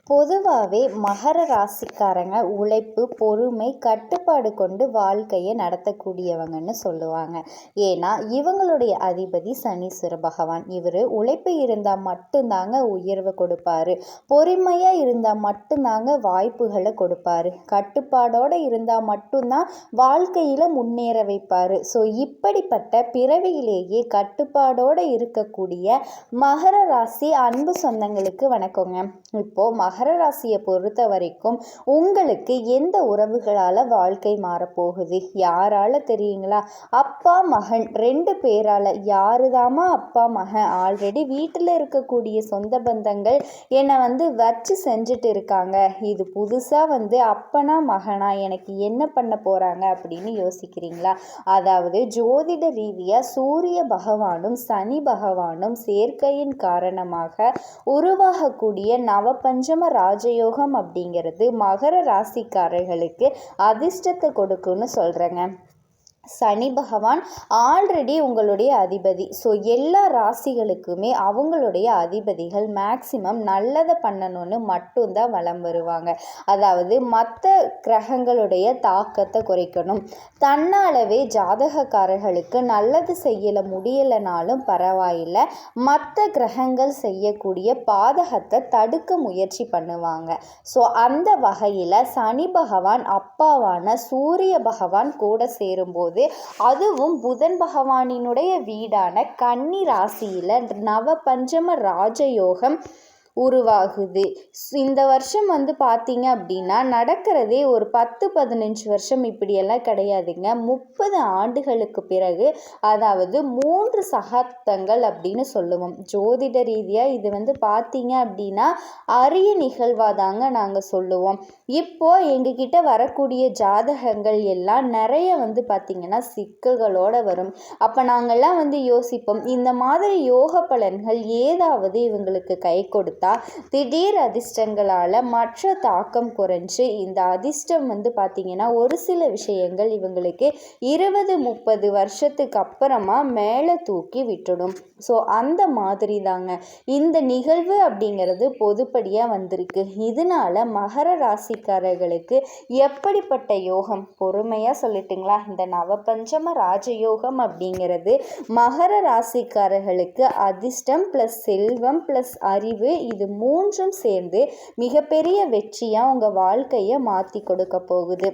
பொதுவாகவே மகர ராசிக்காரங்க உழைப்பு, பொறுமை, கட்டுப்பாடு கொண்டு வாழ்க்கையை நடத்தக்கூடியவங்கன்னு சொல்லுவாங்க. ஏன்னா இவங்களுடைய அதிபதி சனீஸ்வர பகவான். இவர் உழைப்பு இருந்தால் மட்டும்தாங்க உயர்வை கொடுப்பாரு. பொறுமையாக இருந்தால் மட்டும்தாங்க வாய்ப்புகளை கொடுப்பாரு. கட்டுப்பாடோடு இருந்தால் மட்டும்தான் வாழ்க்கையில் முன்னேற வைப்பார். ஸோ இப்படிப்பட்ட பிறவியிலேயே கட்டுப்பாடோடு இருக்கக்கூடிய மகர ராசி அன்பு சொந்தங்களுக்கு வணக்கங்க. இப்போது மகர ராசியை பொறுத்த வரைக்கும் உங்களுக்கு எந்த உறவுகளால் வாழ்க்கை மாறப்போகுது? யாரால தெரியுங்களா? அப்பா மகன் 2 பேரால். யாருதாமா அப்பா மகன்? ஆல்ரெடி வீட்டில் இருக்கக்கூடிய சொந்த பந்தங்கள் என்னை வச்சு செஞ்சுட்டு இருக்காங்க. இது புதுசாக அப்பனா மகனா எனக்கு என்ன பண்ண போகிறாங்க அப்படின்னு யோசிக்கிறீங்களா? அதாவது ஜோதிட ரீதியாக சூரிய பகவானும் சனி பகவானும் சேர்க்கையின் காரணமாக உருவாகக்கூடிய நவபஞ்சம ராஜயோகம் அப்படிங்கிறது மகர ராசிக்காரர்களுக்கு அதிர்ஷ்டத்தை கொடுக்குன்னு சொல்கிறேங்க. சனி பகவான் ஆல்ரெடி உங்களுடைய அதிபதி. ஸோ எல்லா ராசிகளுக்குமே அவங்களுடைய அதிபதிகள் மேக்சிமம் நல்லதை பண்ணணும்னு மட்டும்தான் வலம் வருவாங்க. அதாவது மற்ற கிரகங்களுடைய தாக்கத்தை குறைக்கணும். தன்னாலவே ஜாதகக்காரர்களுக்கு நல்லது செய்யல முடியலைனாலும் பரவாயில்லை, மற்ற கிரகங்கள் செய்யக்கூடிய பாதகத்தை தடுக்க முயற்சி பண்ணுவாங்க. ஸோ அந்த வகையில் சனி பகவான் அப்பாவான சூரிய பகவான் கூட சேரும்போது, அதுவும் புதன் பகவானினுடைய வீடான கன்னி ராசியில் நவபஞ்சம ராஜயோகம் உருவாகுது. இந்த வருஷம் பார்த்தீங்க அப்படின்னா நடக்கிறதே ஒரு 10-15 வருஷம் இப்படியெல்லாம் கிடையாதுங்க. 30 ஆண்டுகளுக்கு பிறகு, அதாவது 3 சகாப்தங்கள் அப்படின்னு சொல்லுவோம். ஜோதிட ரீதியாக இது பார்த்தீங்க அப்படின்னா அரிய நிகழ்வாதாங்க நாங்கள் சொல்லுவோம். இப்போ எங்ககிட்ட வரக்கூடிய ஜாதகங்கள் எல்லாம் நிறைய பார்த்தீங்கன்னா சிக்கல்களோடு வரும். அப்போ நாங்கள்லாம் யோசிப்போம், இந்த மாதிரி யோக பலன்கள் ஏதாவது இவங்களுக்கு கை கொடுத்தா திடீர் அதிர்ஷ்டங்களால் மற்ற தாக்கம் குறைஞ்சு இந்த அதிர்ஷ்டம் பார்த்தீங்கன்னா ஒரு சில விஷயங்கள் இவங்களுக்கு 20-30 வருஷத்துக்கு அப்புறமா மேலே தூக்கி விட்டுடும். ஸோ அந்த மாதிரி தாங்க இந்த நிகழ்வு அப்படிங்கிறது பொதுப்படியாக வந்திருக்கு. இதனால மகர ராசிக்காரர்களுக்கு எப்படிப்பட்ட யோகம்? பொறுமையாக சொல்லட்டுங்களா? இந்த நவபஞ்சம ராஜயோகம் அப்படிங்கிறது மகர ராசிக்காரர்களுக்கு அதிர்ஷ்டம் ப்ளஸ் செல்வம் ப்ளஸ் அறிவு, இது 3ம் சேர்ந்து மிகப்பெரிய வெற்றியாக உங்கள் வாழ்க்கையை மாற்றி கொடுக்க போகுது.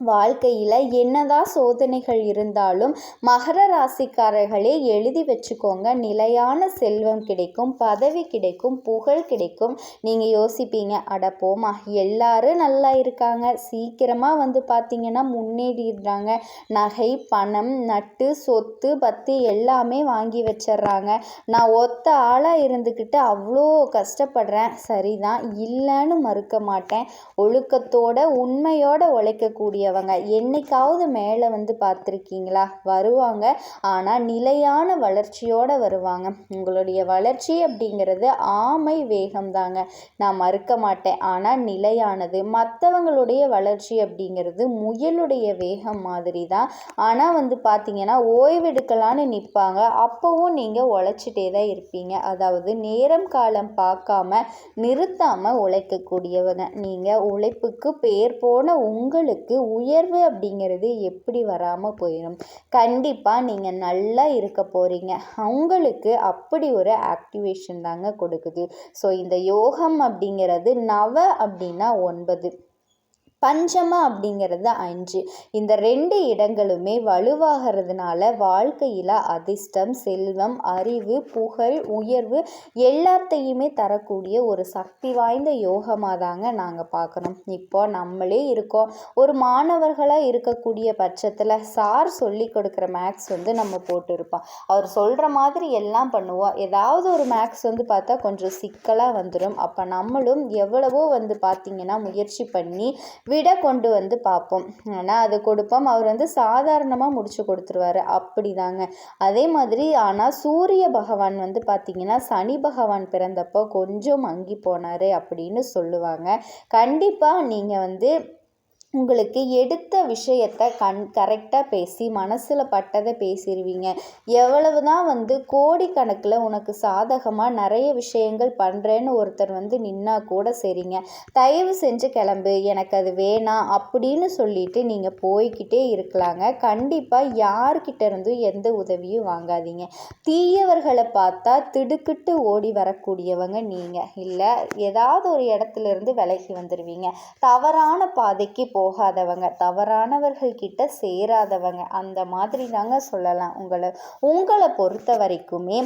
வாழ்க்கையில் என்னதான் சோதனைகள் இருந்தாலும் மகர ராசிக்காரர்களே எழுதி வச்சுக்கோங்க, நிலையான செல்வம் கிடைக்கும், பதவி கிடைக்கும், புகழ் கிடைக்கும். நீங்கள் யோசிப்பீங்க, அட போமா எல்லாரும் நல்லா இருக்காங்க, சீக்கிரமாக பார்த்தீங்கன்னா முன்னேறிடுறாங்க, நகை பணம் நட்டு சொத்து பத்து எல்லாமே வாங்கி வச்சிட்றாங்க, நான் ஒத்த ஆளாக இருந்துக்கிட்டு அவ்வளோ கஷ்டப்படுறேன். சரிதான், இல்லைன்னு மறுக்க மாட்டேன். ஒழுக்கத்தோட உண்மையோட உழைக்கக்கூடிய என்னைக்காவது மேலே பார்த்துருக்கீங்களா? வருவாங்க, ஆனால் நிலையான வளர்ச்சியோடு வருவாங்க. உங்களுடைய வளர்ச்சி அப்படிங்கிறது ஆமை வேகம் தாங்க, நான் மறுக்க மாட்டேன், ஆனால் நிலையானது. மற்றவங்களுடைய வளர்ச்சி அப்படிங்கிறது முயலுடைய வேகம் மாதிரி தான். ஆனால் பார்த்தீங்கன்னா ஓய்வெடுக்கலான்னு நிற்பாங்க, அப்போவும் நீங்கள் உழைச்சிட்டே தான் இருப்பீங்க. அதாவது நேரம் காலம் பார்க்காம நிறுத்தாமல் உழைக்கக்கூடியவங்க நீங்கள். உழைப்புக்கு பேர் போன உங்களுக்கு உயர்வு அப்படிங்கிறது எப்படி வராமல் போயிடும்? கண்டிப்பாக நீங்கள் நல்லா இருக்க போகிறீங்க. அவங்களுக்கு அப்படி ஒரு ஆக்டிவேஷன் தாங்க கொடுக்குது. ஸோ இந்த யோகம் அப்படிங்கிறது நவ அப்படின்னா 9, பஞ்சம அப்படிங்கிறது 5. இந்த 2 இடங்களுமே வலுவாகிறதுனால வாழ்க்கையில் அதிர்ஷ்டம், செல்வம், அறிவு, புகழ், உயர்வு எல்லாத்தையுமே தரக்கூடிய ஒரு சக்தி வாய்ந்த யோகமாக தாங்க நாங்கள் பார்க்கணும். இப்போ நம்மளே இருக்கோம், ஒரு மாணவர்களாக இருக்கக்கூடிய பட்சத்தில் சார் சொல்லி கொடுக்குற மேக்ஸ் நம்ம போட்டிருப்போம். அவர் சொல்கிற மாதிரி எல்லாம் பண்ணுவோம். ஏதாவது ஒரு மேக்ஸ் பார்த்தா கொஞ்சம் சிக்கலாக வந்துடும். அப்போ நம்மளும் எவ்வளவோ பார்த்திங்கன்னா முயற்சி பண்ணி விட கொண்டு பார்ப்போம். ஆனால் அது கொடுப்போம், அவர் சாதாரணமாக முடிச்சு கொடுத்துருவார். அப்படி தாங்க. அதே மாதிரி ஆனால் சூரிய பகவான் பார்த்திங்கன்னா சனி பகவான் பிறந்தப்போ கொஞ்சம் மங்கி போனார் அப்படின்னு சொல்லுவாங்க. கண்டிப்பாக நீங்கள் உங்களுக்கு எடுத்த விஷயத்த கரெக்டாக பேசி மனசில் பட்டதை பேசிடுவீங்க. எவ்வளவு தான் கோடிக்கணக்கில் உனக்கு சாதகமாக நிறைய விஷயங்கள் பண்ணுறேன்னு ஒருத்தர் நின்னா கூட சரிங்க, தயவு செஞ்சு கிளம்பு, எனக்கு அது வேணாம் அப்படின்னு சொல்லிட்டு நீங்கள் போய்கிட்டே இருக்கலாங்க. கண்டிப்பாக யார்கிட்ட இருந்தும் எந்த உதவியும் வாங்காதீங்க. தீயவர்களை பார்த்தா திடுக்கிட்டு ஓடி வரக்கூடியவங்க நீங்கள். இல்லை ஏதாவது ஒரு இடத்துல இருந்து விலகி வந்துடுவீங்க. தவறான பாதைக்கு போகாதவங்க, தவறானவர்கள் கிட்ட சேராதவங்க, அந்த மாதிரி தாங்க சொல்லலாம். உங்களை பொறுத்த வரைக்குமே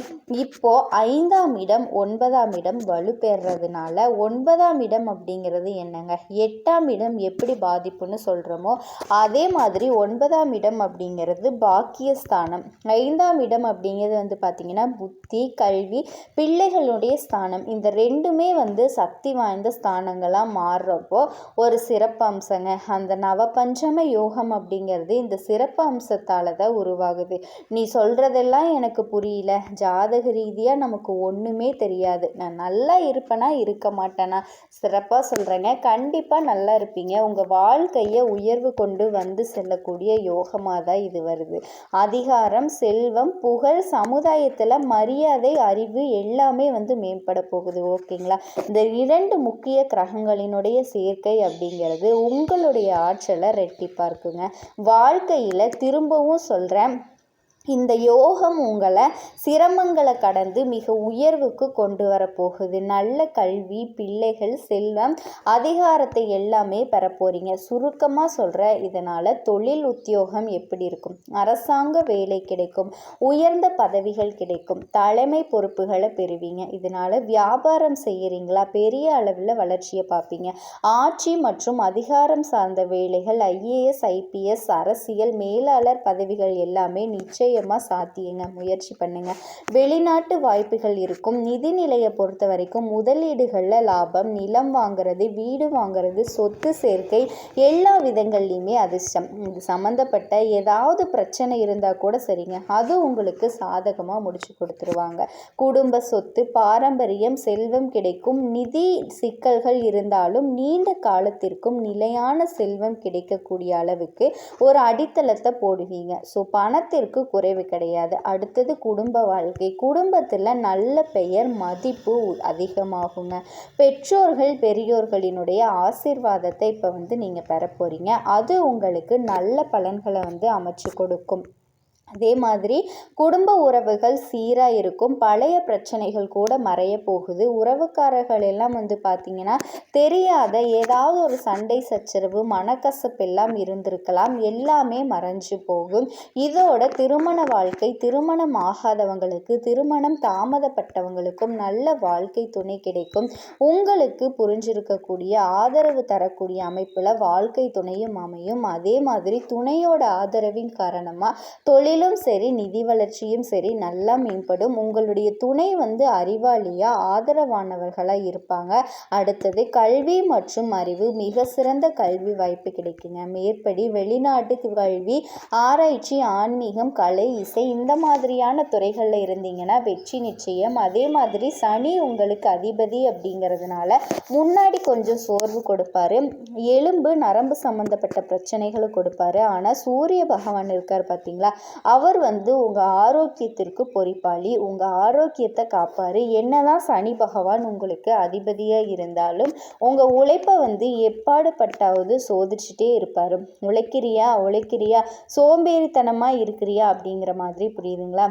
இப்போ 5ஆம் இடம் 9ஆம் இடம் வலுப்பெறதுனால 9ஆம் இடம் அப்படிங்கிறது என்னங்க, 8ஆம் இடம் எப்படி பாதிப்புன்னு சொல்கிறோமோ அதே மாதிரி 9ஆம் இடம் அப்படிங்கிறது பாக்கியஸ்தானம். 5ஆம் இடம் அப்படிங்கிறது பார்த்தீங்கன்னா புத்தி, கல்வி, பிள்ளைகளுடைய ஸ்தானம். இந்த ரெண்டுமே சக்தி வாய்ந்த ஸ்தானங்களாக மாறுறப்போ ஒரு சிறப்பு அம்சங்க. அந்த நவபஞ்சம யோகம் அப்படிங்கிறது இந்த சிறப்பு அம்சத்தால் தான் உருவாகுது. நீ சொல்கிறதெல்லாம் எனக்கு புரியல, ஜாதக ரீதியாக நமக்கு ஒன்றுமே தெரியாது, நான் நல்லா இருப்பேனா இருக்க மாட்டேனா, சிறப்பாக சொல்கிறேங்க, கண்டிப்பாக நல்லா இருப்பீங்க. உங்கள் வாழ்க்கையை உயர்வு கொண்டு செல்லக்கூடிய யோகமாக தான் இது வருது. அதிகாரம், செல்வம், புகழ், சமுதாயத்தில் மரியாதை, அறிவு எல்லாமே மேம்பட போகுது. ஓகேங்களா? இந்த 2 முக்கிய கிரகங்களினுடைய சேர்க்கை அப்படிங்கிறது உங்களுடைய ஆற்றலை ரெட்டிப்பாக இருக்குங்க. வாழ்க்கையில் திரும்பவும் சொல்கிறேன், இந்த யோகம் உங்களை சிரமங்களை கடந்து மிக உயர்வுக்கு கொண்டு வரப்போகுது. நல்ல கல்வி, பிள்ளைகள், செல்வம், அதிகாரத்தை எல்லாமே பெறப்போறீங்க. சுருக்கமாக சொல்கிற, இதனால் தொழில் உத்தியோகம் எப்படி இருக்கும், அரசாங்க வேலை கிடைக்கும், உயர்ந்த பதவிகள் கிடைக்கும், தலைமை பொறுப்புகளை பெறுவீங்க. இதனால் வியாபாரம் செய்கிறீங்களா, பெரிய அளவில் வளர்ச்சியை பார்ப்பீங்க. ஆட்சி மற்றும் அதிகாரம் சார்ந்த வேலைகள், IAS, IPS, அரசியல், மேலாளர் பதவிகள் எல்லாமே நிச்சயம் சாத்தியங்க. முயற்சி பண்ணுங்க. வெளிநாட்டு வாய்ப்புகள் இருக்கும். நிதிநிலையை பொறுத்த வரைக்கும் முதலீடுகளில் லாபம், நிலம் வாங்குறது, வீடு வாங்குறது, சொத்து சேர்க்கை எல்லா விதங்கள்லையுமே அதிர்ஷ்டம். இது சம்மந்தப்பட்ட ஏதாவது பிரச்சனை இருந்தால் கூட சரிங்க, அது உங்களுக்கு சாதகமாக முடிச்சு கொடுத்துருவாங்க. குடும்ப சொத்து, பாரம்பரியம், செல்வம் கிடைக்கும். நிதி சிக்கல்கள் இருந்தாலும் நீண்ட காலத்திற்கும் நிலையான செல்வம் கிடைக்கக்கூடிய அளவுக்கு ஒரு அடித்தளத்தை போடுவீங்க. ஸோ பணத்திற்கு குறைவு கிடையாது. அடுத்தது குடும்ப வாழ்க்கை. குடும்பத்தில் நல்ல பெயர், மதிப்பு அதிகமாகுங்க. பெற்றோர்கள், பெரியோர்களினுடைய ஆசீர்வாதத்தை இப்போ நீங்கள் பெற போறீங்க. அது உங்களுக்கு நல்ல பலன்களை அமைச்சு கொடுக்கும். அதே மாதிரி குடும்ப உறவுகள் சீராக இருக்கும். பழைய பிரச்சனைகள் கூட மறைய போகுது. உறவுக்காரர்கள் எல்லாம் பார்த்திங்கன்னா தெரியாத ஏதாவது ஒரு சண்டை சச்சரவு, மனக்கசப்பு எல்லாம் இருந்திருக்கலாம், எல்லாமே மறைஞ்சு போகும். இதோட திருமண வாழ்க்கை, திருமணம் ஆகாதவங்களுக்கு, திருமணம் தாமதப்பட்டவங்களுக்கும் நல்ல வாழ்க்கை துணை கிடைக்கும். உங்களுக்கு புரிஞ்சிருக்கக்கூடிய ஆதரவு தரக்கூடிய அமைப்பில் வாழ்க்கை துணையும் அமையும். அதே மாதிரி துணையோட ஆதரவின் காரணமாக தொழிலும் சரி, நிதி வளர்ச்சியும் சரி நல்லா மேம்படும். உங்களுடைய துணை அறிவாளியா, ஆதரவானவர்களாக இருப்பாங்க. அடுத்தது கல்வி மற்றும் அறிவு. மிக சிறந்த கல்வி வாய்ப்பு கிடைக்குங்க. மேற்படி வெளிநாட்டு கல்வி, ஆராய்ச்சி, ஆன்மீகம், கலை, இசை இந்த மாதிரியான துறைகளில் இருந்தீங்கன்னா வெற்றி நிச்சயம். அதே மாதிரி சனி உங்களுக்கு அதிபதி அப்படிங்கிறதுனால முன்னாடி கொஞ்சம் சோர்வு கொடுப்பாரு, எலும்பு நரம்பு சம்பந்தப்பட்ட பிரச்சனைகளை கொடுப்பாரு. ஆனால் சூரிய பகவான் இருக்கார் பார்த்தீங்களா, அவர் உங்கள் ஆரோக்கியத்திற்கு பொறுப்பாளி, உங்கள் ஆரோக்கியத்தை காப்பார். என்னதான் சனி பகவான் உங்களுக்கு அதிபதியாக இருந்தாலும் உங்கள் உழைப்பை எப்பாடுபட்டாவது சோதிச்சுட்டே இருப்பார். உழைக்கிறியா, சோம்பேறித்தனமாக இருக்கிறியா அப்படிங்கிற மாதிரி, புரியுதுங்களா?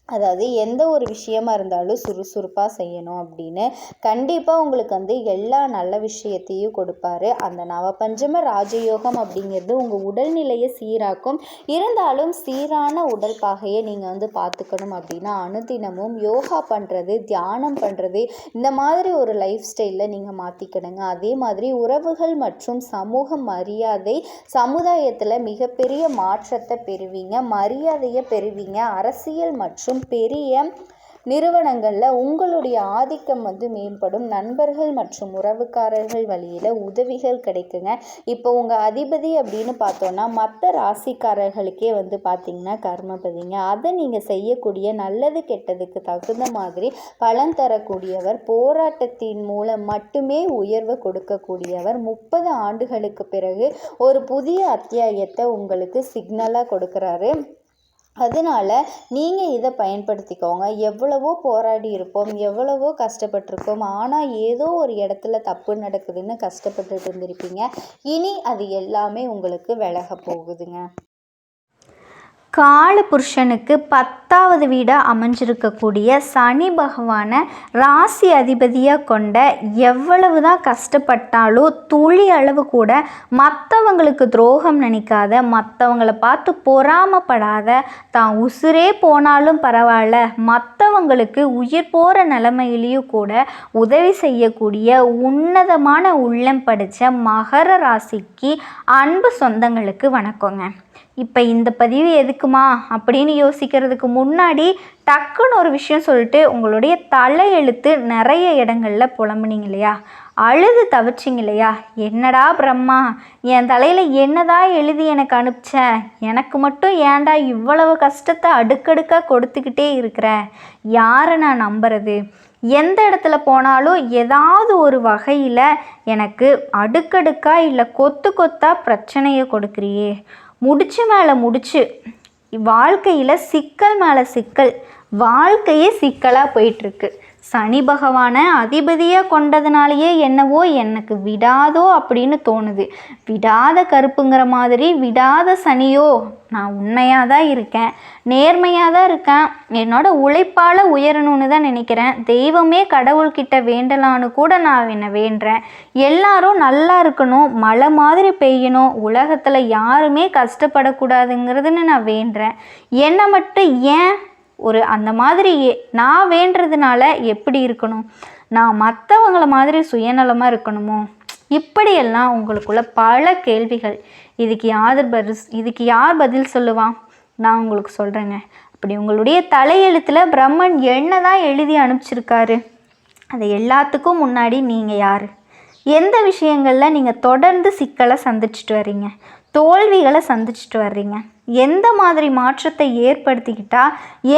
அதாவது எந்த ஒரு விஷயமா இருந்தாலும் சுறுசுறுப்பாக செய்யணும் அப்படின்னு கண்டிப்பாக உங்களுக்கு எல்லா நல்ல விஷயத்தையும் கொடுப்பாரு. அந்த நவபஞ்சம ராஜயோகம் அப்படிங்கிறது உங்கள் உடல்நிலையை சீராக்கும். இருந்தாலும் சீரான உடல் பாகையை நீங்கள் பார்த்துக்கணும் அப்படின்னா அனுதினமும் யோகா பண்ணுறது, தியானம் பண்ணுறது, இந்த மாதிரி ஒரு லைஃப் ஸ்டைலில் நீங்கள் மாற்றிக்கணுங்க. அதே மாதிரி உறவுகள் மற்றும் சமூக மரியாதை, சமுதாயத்தில் மிகப்பெரிய மாற்றத்தை பெறுவீங்க, மரியாதையை பெறுவீங்க. அரசியல் மற்றும் பெரிய நிறுவனங்களில் உங்களுடைய ஆதிக்கம் மேம்படும். நண்பர்கள் மற்றும் உறவுக்காரர்கள் வழியில் உதவிகள் கிடைக்குங்க. இப்போ உங்கள் அதிபதி அப்படின்னு பார்த்தோன்னா மற்ற ராசிக்காரர்களுக்கே பார்த்திங்கன்னா கர்மபதிங்க. அதை நீங்கள் செய்யக்கூடிய நல்லது கெட்டதுக்கு தகுந்த மாதிரி பலன் தரக்கூடியவர். போராட்டத்தின் மூலம் மட்டுமே உயர்வு கொடுக்கக்கூடியவர். 30 ஆண்டுகளுக்கு பிறகு ஒரு புதிய அத்தியாயத்தை உங்களுக்கு சிக்னலாக கொடுக்குறாரு. அதனால் நீங்கள் இதை பயன்படுத்திக்கோங்க. எவ்வளவோ போராடி இருப்போம், எவ்வளவோ கஷ்டப்பட்டிருக்கோம். ஆனால் ஏதோ ஒரு இடத்துல தப்பு நடக்குதுன்னு கஷ்டப்பட்டுட்டு இருந்திருப்பீங்க. இனி அது எல்லாமே உங்களுக்கு விலக போகுதுங்க. காலபுருஷனுக்கு 10வது வீடாக அமைஞ்சிருக்கக்கூடிய சனி பகவானை ராசி அதிபதியாக கொண்ட எவ்வளவு தான் கஷ்டப்பட்டாலோ துளி அளவு கூட மற்றவங்களுக்கு துரோகம் நினைக்காத, மற்றவங்களை பார்த்து பொறாமப்படாத, தான் உசுரே போனாலும் பரவாயில்ல மற்றவங்களுக்கு உயிர் போகிற நிலைமையிலையும் கூட உதவி செய்யக்கூடிய உன்னதமான உள்ளம் படித்த மகர ராசிக்கு அன்பு சொந்தங்களுக்கு வணக்கங்க. இப்போ இந்த பதிவு எதுக்குமா அப்படின்னு யோசிக்கிறதுக்கு முன்னாடி டக்குன்னு ஒரு விஷயம் சொல்லிட்டு, உங்களுடைய தலையெழுத்து நிறைய இடங்களில் புலம்புனீங்க இல்லையா, அழுது தவிச்சிங்க இல்லையா, என்னடா பிரம்மா என் தலையில் என்னதான் எழுதி எனக்கு அனுப்பிச்ச, எனக்கு மட்டும் ஏன்டா இவ்வளவு கஷ்டத்தை அடுக்கடுக்காக கொடுத்துக்கிட்டே இருக்கிற, யாரை நான் நம்புறது, எந்த இடத்துல போனாலும் ஏதாவது ஒரு வகையில் எனக்கு அடுக்கடுக்கா இல்லை கொத்து கொத்தா பிரச்சனையை கொடுக்குறியே, முடிச்சு மேலே முடிச்சு, வாழ்க்கையில் சிக்கல் மேலே சிக்கல், வாழ்க்கையே சிக்கலாக போயிட்டுருக்கு. சனி பகவானை அதிபதியாக கொண்டதுனாலேயே என்னவோ எனக்கு விடாதோ அப்படின்னு தோணுது. விடாத கருப்புங்கிற மாதிரி விடாத சனியோ, நான் உண்மையாக தான் இருக்கேன், நேர்மையாக தான் இருக்கேன், என்னோட உழைப்பால் உயரணும்னு தான் நினைக்கிறேன், தெய்வமே கடவுள்கிட்ட வேண்டலான்னு கூட நான் என்னை வேண்டுறேன், எல்லாரும் நல்லா இருக்கணும், மழை மாதிரி பெய்யணும், உலகத்தில் யாருமே கஷ்டப்படக்கூடாதுங்கிறதுன்னு நான் வேண்டுறேன், என்னை மட்டும் ஏன் ஒரு அந்த மாதிரி நான் வேண்டுறதுனால எப்படி இருக்கணும், நான் மற்றவங்கள மாதிரி சுயநலமாக இருக்கணுமோ, இப்படியெல்லாம் உங்களுக்குள்ள பல கேள்விகள். இதுக்கு யார் பதில் சொல்லுவான்? நான் உங்களுக்கு சொல்கிறேங்க. அப்படி உங்களுடைய தலையெழுத்தில் பிரம்மன் என்ன தான் எழுதி அனுப்பிச்சிருக்காரு, அது எல்லாத்துக்கும் முன்னாடி நீங்கள் யார், எந்த விஷயங்களில் நீங்கள் தொடர்ந்து சிக்கலை சந்திச்சுட்டு வர்றீங்க, தோல்விகளை சந்திச்சுட்டு வர்றீங்க, எந்த மாதிரி மாற்றத்தை ஏற்படுத்திக்கிட்டா,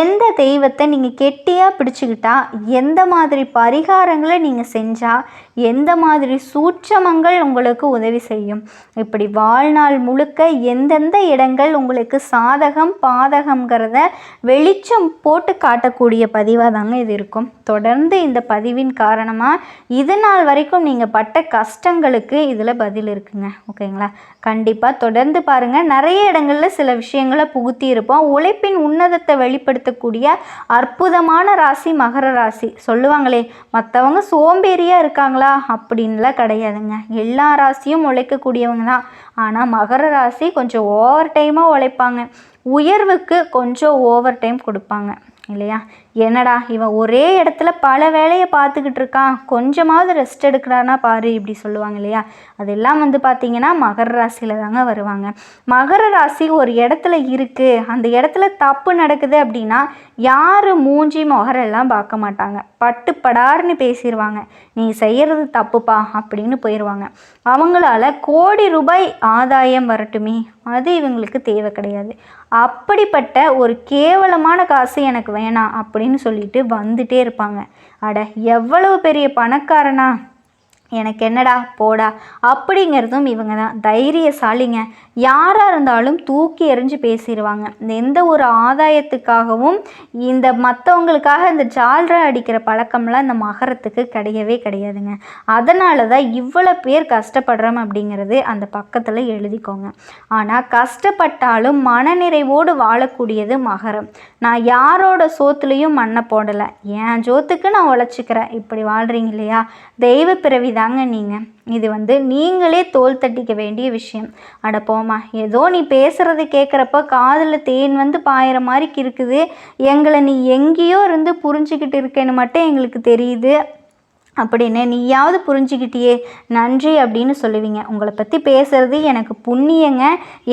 எந்த தெய்வத்தை நீங்கள் கெட்டியாக பிடிச்சிக்கிட்டா, எந்த மாதிரி பரிகாரங்களை நீங்கள் செஞ்சால், எந்த மாதிரி சூட்சமங்கள் உங்களுக்கு உதவி செய்யும், இப்படி வாழ்நாள் முழுக்க எந்தெந்த இடங்கள் உங்களுக்கு சாதகம் பாதகங்கிறத வெளிச்சம் போட்டு காட்டக்கூடிய பதிவாக தாங்க இது இருக்கும். தொடர்ந்து இந்த பதிவின் காரணமாக இது நாள் வரைக்கும் நீங்கள் பட்ட கஷ்டங்களுக்கு இதில் பதில் இருக்குங்க. ஓகேங்களா? கண்டிப்பாக தொடர்ந்து பாருங்கள். நிறைய இடங்களில் சில விஷயங்களை புகுத்தி இருப்போம். உழைப்பின் உன்னதத்தை வெளிப்படுத்தக்கூடிய அற்புதமான ராசி மகர ராசி. சொல்லுவாங்களே மற்றவங்க சோம்பேறியாக இருக்காங்களா, அப்படின்லாம் கிடையாதுங்க. எல்லா ராசியும் உழைக்கக்கூடியவங்க தான். ஆனால் மகர ராசி கொஞ்சம் ஓவர் டைமாக உழைப்பாங்க, உயர்வுக்கு கொஞ்சம் ஓவர் டைம் கொடுப்பாங்க இல்லையா. என்னடா இவன் ஒரே இடத்துல பல வேலையை பார்த்துக்கிட்டு இருக்கான், கொஞ்சமாவது ரெஸ்ட் எடுக்கிறானா பாரு, இப்படி சொல்லுவாங்க இல்லையா. அதெல்லாம் பார்த்திங்கன்னா மகர ராசியில் தாங்க வருவாங்க. மகர ராசி ஒரு இடத்துல இருக்குது, அந்த இடத்துல தப்பு நடக்குது அப்படின்னா யார் மூஞ்சி முகரெல்லாம் பார்க்க மாட்டாங்க, பட்டுப்படார்னு பேசிடுவாங்க, நீ செய்கிறது தப்புப்பா அப்படின்னு போயிடுவாங்க. அவங்களால கோடி ரூபாய் ஆதாயம் வரட்டுமே, அது இவங்களுக்கு தேவை கிடையாது. அப்படிப்பட்ட ஒரு கேவலமான காசு எனக்கு வேணாம் அப்படின்னு சொல்லிட்டு வந்துட்டே இருப்பாங்க. அட எவ்வளவு பெரிய பணக்காரனா, எனக்கு என்னடா போடா அப்படிங்கிறதும் இவங்க தான். தைரியசாலிங்க, யாராக இருந்தாலும் தூக்கி எறிஞ்சு பேசிடுவாங்க. எந்த ஒரு ஆதாயத்துக்காகவும் இந்த மற்றவங்களுக்காக இந்த ஜால்ரா அடிக்கிற பழக்கம்லாம் இந்த மகரத்துக்கு கிடையவே கிடையாதுங்க. அதனால தான் இவ்வளோ பேர் கஷ்டப்படுறோம் அப்படிங்கிறது அந்த பக்கத்தில் எழுதிக்கோங்க. ஆனால் கஷ்டப்பட்டாலும் மனநிறைவோடு வாழக்கூடியது மகரம். நான் யாரோட சோத்துலேயும் மண்ணை போடலை, என் ஜோத்துக்கு நான் உழைச்சிக்கிறேன், இப்படி வாழ்கிறீங்க இல்லையா, தெய்வ பிறவி தாங்க நீங்கள். இது நீங்களே தோல் தட்டிக்க வேண்டிய விஷயம். அட போமா, ஏதோ நீ பேசுகிறத கேட்குறப்ப காதில் தேன் பாயிற மாதிரி இருக்குது, எங்களை நீ எங்கேயோ இருந்து புரிஞ்சுக்கிட்டு இருக்கேன்னு மட்டும் எங்களுக்கு தெரியுது, அப்படின்னு நீயாவது புரிஞ்சுக்கிட்டியே நன்றி அப்படின்னு சொல்லுவீங்க. உங்களை பற்றி பேசுகிறது எனக்கு புண்ணியங்க.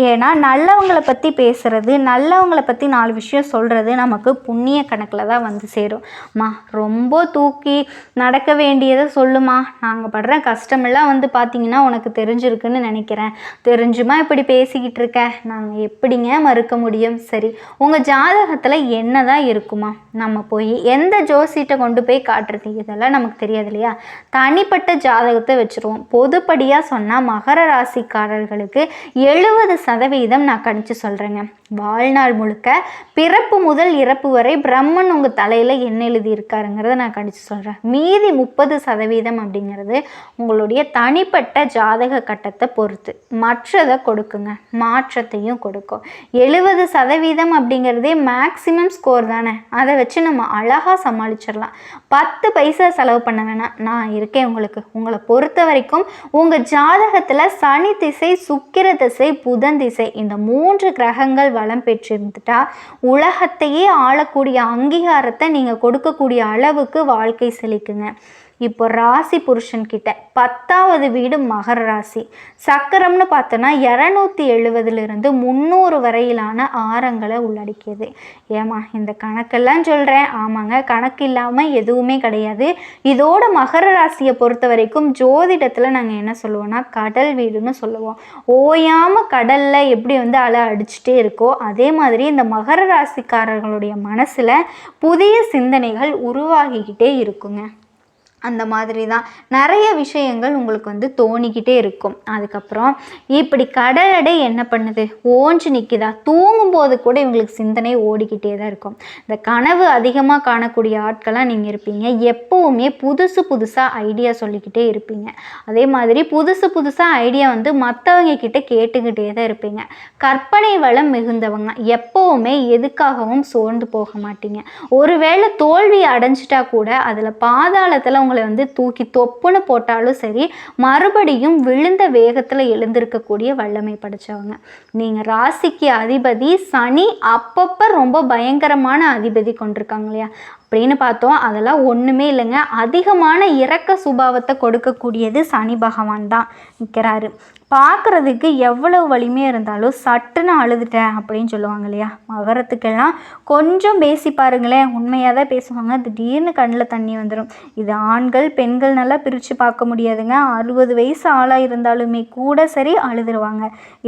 ஏன்னா நல்லவங்களை பற்றி பேசுகிறது, நல்லவங்களை பற்றி 4 விஷயம் சொல்கிறது நமக்கு புண்ணிய கணக்கில் தான் வந்து சேரும். ரொம்ப தூக்கி நடக்க வேண்டியதை சொல்லுமா, நாங்கள் படுற கஷ்டமெல்லாம் வந்து பார்த்திங்கன்னா உனக்கு தெரிஞ்சிருக்குன்னு நினைக்கிறேன். தெரிஞ்சுமா இப்படி பேசிக்கிட்டு இருக்க, நாங்கள் எப்படிங்க மறுக்க முடியும்? சரி, உங்கள் ஜாதகத்தில் என்ன தான் இருக்குமா? நம்ம போய் எந்த ஜோசியிட்ட கொண்டு போய் காட்டுறது, இதெல்லாம் நமக்கு தெரியாது இல்லையா? தனிப்பட்ட ஜாதகத்தை வச்சுருவோம். பொதுப்படியாக சொன்னால் மகர ராசிக்காரர்களுக்கு 70% நான் கணிச்சு சொல்கிறேங்க. வாழ்நாள் முழுக்க பிறப்பு முதல் இறப்பு வரை பிரம்மன் உங்கள் தலையில் என்ன எழுதியிருக்காருங்கிறத நான் கணிச்சு சொல்கிறேன். மீதி 30% அப்படிங்கிறது உங்களுடைய தனிப்பட்ட ஜாதக கட்டத்தை பொறுத்து மற்றதை கொடுக்குங்க, மாற்றத்தையும் கொடுக்கும். 70% அப்படிங்கிறதே மேக்சிமம் ஸ்கோர் தானே, அதை வச்சு நம்ம அழகாக சமாளிச்சிடலாம். 10 பைசா செலவு பண்ண வேணாம், நான் இருக்கேன் உங்களுக்கு. உங்களை பொறுத்த வரைக்கும் உங்கள் ஜாதகத்தில் சனி திசை, சுக்கிர திசை, புதன் திசை இந்த 3 கிரகங்கள் வளம் பெற்றிருந்துட்டா உலகத்தையே ஆளக்கூடிய அங்கீகாரத்தை நீங்கள் கொடுக்கக்கூடிய அளவுக்கு வாழ்க்கை செழிக்குங்க. இப்போ ராசி புருஷன்கிட்ட 10வது வீடு மகர ராசி. சக்கரம்னு பார்த்தோன்னா 270 300 வரையிலான ஆரங்களை உள்ளடக்கியது. ஏமா இந்த கணக்கெல்லாம் சொல்கிறேன்? ஆமாங்க, கணக்கு இல்லாமல் எதுவுமே கிடையாது. இதோட மகர ராசியை பொறுத்த வரைக்கும் ஜோதிடத்தில் நாங்கள் என்ன சொல்லுவோம்னா கடல் வீடுன்னு சொல்லுவோம். ஓயாமல் கடலில் எப்படி வந்து அலை அடிச்சுட்டே இருக்கோ அதே மாதிரி இந்த மகர ராசிக்காரர்களுடைய மனசில் புதிய சிந்தனைகள் உருவாகிக்கிட்டே இருக்குங்க. அந்த மாதிரி தான் நிறைய விஷயங்கள் உங்களுக்கு வந்து தோணிக்கிட்டே இருக்கும். அதுக்கப்புறம் இப்படி கடல் எடை என்ன பண்ணுது, ஓஞ்சு நிற்குதா? தூங்கும்போது கூட இவங்களுக்கு சிந்தனை ஓடிக்கிட்டே தான் இருக்கும். இந்த கனவு அதிகமாக காணக்கூடிய ஆட்களாக நீங்கள் இருப்பீங்க. எப்போவுமே புதுசாக ஐடியா சொல்லிக்கிட்டே இருப்பீங்க. அதே மாதிரி புதுசாக ஐடியா வந்து மற்றவங்க கிட்ட கேட்டுக்கிட்டே தான் இருப்பீங்க. கற்பனை வளம் மிகுந்தவங்க, எப்போவுமே எதுக்காகவும் சோர்ந்து போக மாட்டீங்க. ஒருவேளை தோல்வி அடைஞ்சிட்டா கூட அதில் பாதாளத்தில் உங்களை வந்து தூக்கி தொப்புன்னு போட்டாலும் சரி, மறுபடியும் விழுந்த வேகத்தில் எழுந்திருக்கக்கூடிய வல்லமை படைச்சவங்க. நீங்கள் ராசிக்கு அதிபதி சனி அப்பப்போ ரொம்ப பயங்கரமான அதிபதி கொண்டிருக்காங்க இல்லையா? அப்படின்னு பார்த்தோம், அதெல்லாம் ஒன்றுமே இல்லைங்க. அதிகமான இரக்க சுபாவத்தை கொடுக்கக்கூடியது சனி பகவான் தான் நிற்கிறாரு. பார்க்குறதுக்கு எவ்வளவு வலிமையாக இருந்தாலும் சட்டுன்னு அழுதுட்டேன் அப்படின்னு சொல்லுவாங்க இல்லையா? மகரத்துக்கெல்லாம் கொஞ்சம் பேசி பாருங்களேன், உண்மையாக தான் பேசுவாங்க. திடீர்னு கண்ணில் தண்ணி வந்துடும். இது ஆண்கள் பெண்கள் நல்லா பிரித்து பார்க்க முடியாதுங்க. 60 வயசு ஆளாக இருந்தாலுமே கூட சரி அழுதுருவாங்க.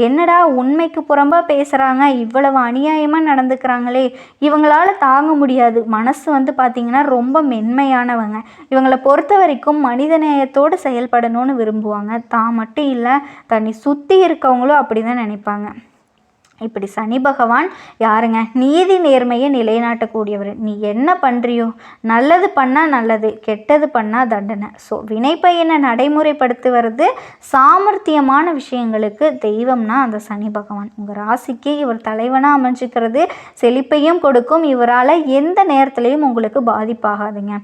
என்னடா உண்மைக்கு புறம்பாக பேசுகிறாங்க, இவ்வளவு அநியாயமாக நடந்துக்கிறாங்களே, இவங்களால் தாங்க முடியாது. மனசு வந்து பார்த்திங்கன்னா ரொம்ப மென்மையானவங்க. இவங்களை பொறுத்த வரைக்கும் மனிதநேயத்தோடு செயல்படணும்னு விரும்புவாங்க. தான் மட்டும் இல்லை, தன்னை சுற்றி இருக்கவங்களும் அப்படி தான் நினைப்பாங்க. இப்படி சனி பகவான் யாருங்க? நீதி நேர்மையை நிலைநாட்டக்கூடியவர். நீ என்ன பண்ணுறியோ, நல்லது பண்ணால் நல்லது, கெட்டது பண்ணால் தண்டனை. ஸோ வினைப்பயனை நடைமுறைப்படுத்துவது சாமர்த்தியமான விஷயங்களுக்கு தெய்வம்னா அந்த சனி பகவான். உங்கள் ராசிக்கு இவர் தலைவனாக அமைஞ்சிக்கிறது செழிப்பையும் கொடுக்கும். இவரால் எந்த நேரத்துலையும் உங்களுக்கு பாதிப்பாகாதுங்க.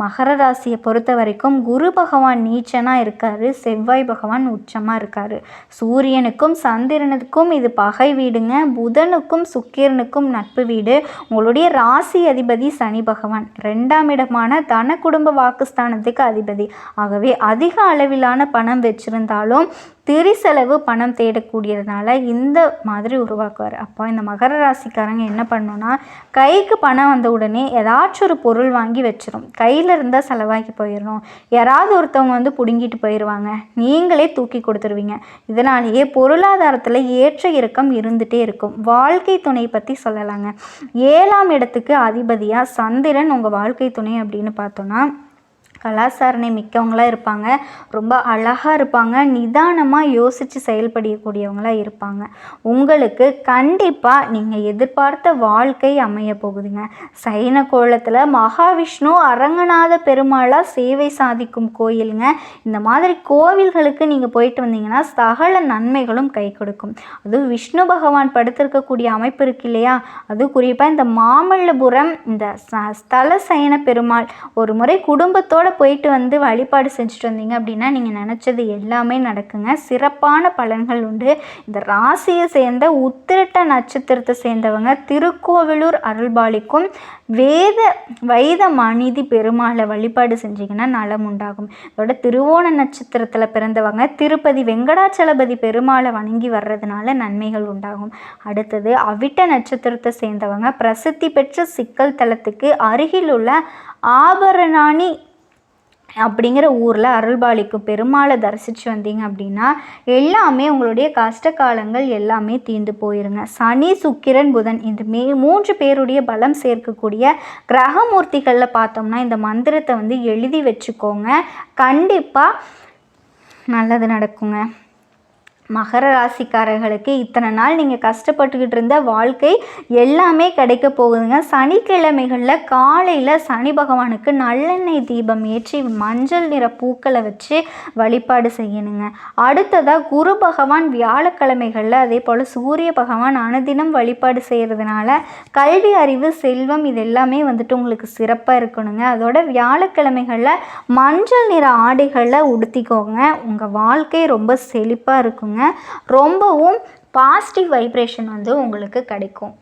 மகர ராசியை பொறுத்த வரைக்கும் குரு பகவான் நீச்சனாக இருக்கார், செவ்வாய் பகவான் உச்சமாக இருக்கார். சூரியனுக்கும் சந்திரனுக்கும் இது பகை வீடுங்க. புதனுக்கும் சுக்கிரனுக்கும் நட்பு வீடு. உங்களுடைய ராசி அதிபதி சனி பகவான் 2ஆம் இடமான தன குடும்ப வாக்குஸ்தானத்துக்கு அதிபதி. ஆகவே அதிக அளவிலான பணம் வச்சுருந்தாலும் திரிசெலவு பணம் தேடக்கூடியதுனால இந்த மாதிரி உருவாக்குவார். அப்போ இந்த மகர ராசிக்காரங்க என்ன பண்ணணும்னா, கைக்கு பணம் வந்த உடனே ஏதாச்சும் ஒரு பொருள் வாங்கி வச்சிடும். கையில் இருந்தால் செலவாக்கி போயிடணும். யாராவது ஒருத்தவங்க வந்து பிடுங்கிட்டு போயிடுவாங்க, நீங்களே தூக்கி கொடுத்துருவீங்க. இதனாலேயே பொருளாதாரத்தில் ஏற்ற இறக்கம் இருந்துகிட்டே இருக்கும். வாழ்க்கை துணை பற்றி சொல்லலாங்க. 7ஆம் இடத்துக்கு அதிபதியாக சந்திரன் உங்கள் வாழ்க்கை துணை அப்படின்னு பார்த்தோன்னா கலாச்சாரணை மிக்கவங்களாக இருப்பாங்க. ரொம்ப அழகாக இருப்பாங்க. நிதானமாக யோசித்து செயல்படக்கூடியவங்களாக இருப்பாங்க. உங்களுக்கு கண்டிப்பாக நீங்கள் எதிர்பார்த்த வாழ்க்கை அமைய போகுதுங்க. சைன கோலத்தில் மகாவிஷ்ணு அரங்கநாத பெருமாளாக சேவை சாதிக்கும் கோயிலுங்க. இந்த மாதிரி கோவில்களுக்கு நீங்கள் போயிட்டு வந்தீங்கன்னா சகல நன்மைகளும் கை கொடுக்கும். அதுவும் விஷ்ணு பகவான் படுத்திருக்கக்கூடிய அமைப்பு இருக்கு இல்லையா? அது குறிப்பாக இந்த மாமல்லபுரம் இந்த ஸ்தல சயன பெருமாள் ஒரு முறை குடும்பத்தோடு போயிட்டு வந்து வழிபாடு செஞ்சுட்டு வந்தீங்க அப்படின்னா நீங்கள் நினச்சது எல்லாமே நடக்குங்க. சிறப்பான பலன்கள் உண்டு. இந்த ராசியை சேர்ந்த உத்திரட்ட நட்சத்திரத்தை சேர்ந்தவங்க திருக்கோவிலூர் அருள்பாலிக்கும் வைத மணிதி பெருமாளை வழிபாடு செஞ்சிங்கன்னா நலம் உண்டாகும். இதோட திருவோண நட்சத்திரத்தில் பிறந்தவங்க திருப்பதி வெங்கடாச்சலபதி பெருமாளை வணங்கி வர்றதுனால நன்மைகள் உண்டாகும். அடுத்தது அவிட்ட நட்சத்திரத்தை சேர்ந்தவங்க பிரசித்தி பெற்ற சிக்கல் தலத்துக்கு அருகில் உள்ள ஆபரணாணி அப்படிங்கிற ஊரில் அருள்பாலிக்கும் பெருமாளை தரிசித்து வந்தீங்க அப்படின்னா எல்லாமே உங்களுடைய கஷ்ட காலங்கள் எல்லாமே தீர்ந்து போயிருங்க. சனி சுக்கிரன் புதன் இந்த 3 பேருடைய பலம் சேர்க்கக்கூடிய கிரகமூர்த்திகளில் பார்த்தோம்னா இந்த மந்திரத்தை வந்து எழுதி வச்சுக்கோங்க. கண்டிப்பாக நல்லது நடக்குங்க. மகர ராசிக்காரர்களுக்கு இத்தனை நாள் நீங்கள் கஷ்டப்பட்டுக்கிட்டு இருந்த வாழ்க்கை எல்லாமே கிடைக்க போகுதுங்க. சனிக்கிழமைகளில் காலையில் சனி பகவானுக்கு நல்லெண்ணெய் தீபம் ஏற்றி மஞ்சள் நிற பூக்களை வச்சு வழிபாடு செய்யணுங்க. அடுத்ததாக குரு பகவான் வியாழக்கிழமைகளில், அதே போல் சூரிய பகவான் அனுதினம் வழிபாடு செய்கிறதுனால கல்வி அறிவு செல்வம் இது எல்லாமே வந்துட்டு உங்களுக்கு சிறப்பாக இருக்கணுங்க. அதோட வியாழக்கிழமைகளில் மஞ்சள் நிற ஆடைகளில் உடுத்திக்கோங்க. உங்கள் வாழ்க்கை ரொம்ப செழிப்பாக இருக்குங்க. ரொம்பவும் பாசிட்டிவ் வைப்ரேஷன் வந்து உங்களுக்கு கிடைக்கும்.